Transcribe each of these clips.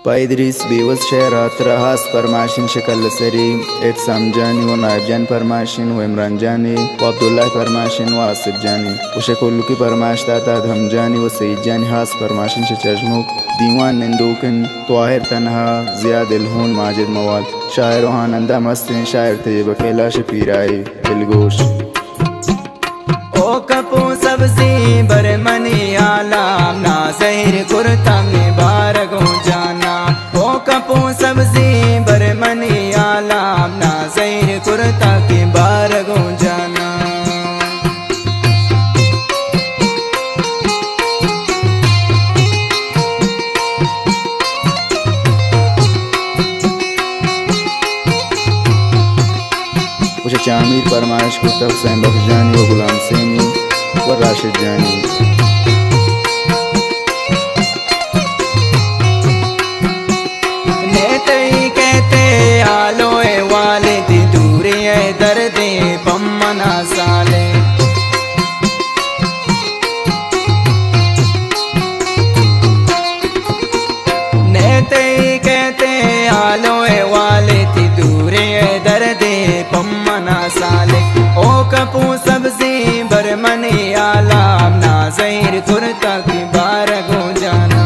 पाइदरीस बेवस शहरात रहास फरमाशिन शक्ल सरी एत समजानी व नायब जान फरमाशिन व इमरान जानी व अब्दुल्ला फरमाशिन व आसिफ जानी व शकुल्लु की फरमाश ताता हम जानी व सईद जानी हास फरमाशिन से चजमुक दीवान निंदोकन तवाहिर तनहा जियाद इल्हून माजिद मवाल शायर आनंदा मस्तिन शायर थे बकेला शपीराई दिलगोश ओ कपू सबसे बरमनी आलाम ना जहिर कुर्ता में बारगो जाना ओ कपू सबसे बरमनी आलाम ना जहिर कुर्ता के बारगो जाना चामीर फरमाइश कुतब हुसैन बख्श जानी व गुलाम सैनी व राशिद जानी नेतई कहते आलोए वाले दी दूरी दर्दे पम्मना साले नेतई कहते आलोए वाले दी दूरी दर्दे पम्मना साले ओ कपू सबसे बरमनी आलाम ना जहिर कुर्ता की बारगो जाना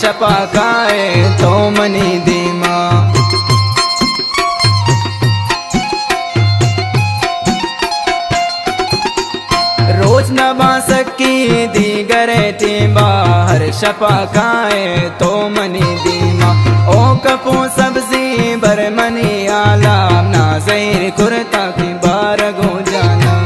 शपा खाए तो मनी दीमा रोज नबा सकी दीगरे टीमा हर शपा खाए तो मनी दीमा ओ कपू सब्जी बरमनी आलाम ना जहिर कुर्ता की बारगो जाना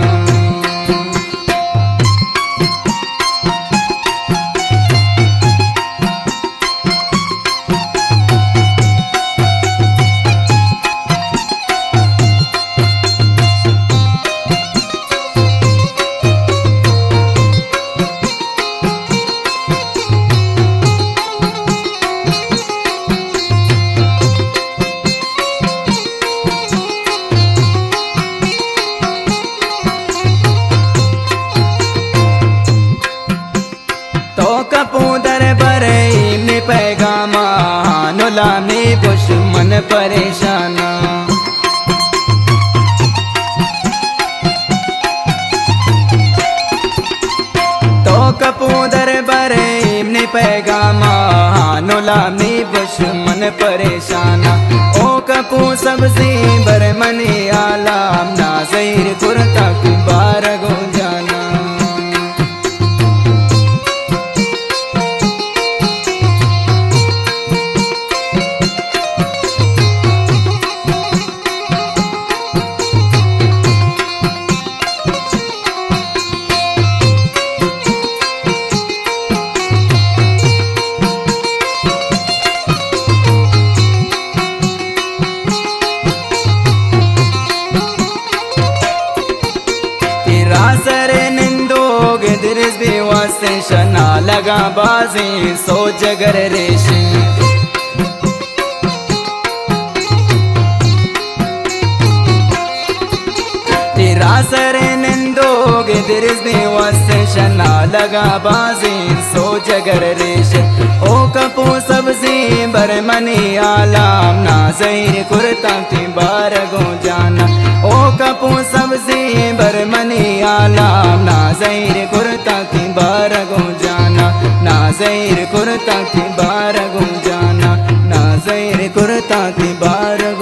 पैगामा नुला में दुश्मन परेशाना तो कपूदर बरे इमने पैगामा नुला में दुश्मन परेशाना ओ कपू सबसे बरमनी आलाम ना जहिर कुर्ता की बारगो जाना से शना लगा बाजी सो जगर रेशे तेरा सर निंदोगे दिर्ज से शना लगा बाजी सो जगर रेशे ओ कपू सब्जी बरमनी आलाम ना जहिर कुर्ता की बारगो जाना ओ कपू सब्जी बरमनी आलाम ना जहिर कुर्ता की बारगो जाना ना जहिर कुर्ता की बारगो जाना ना जहिर कुर्ता की बारगो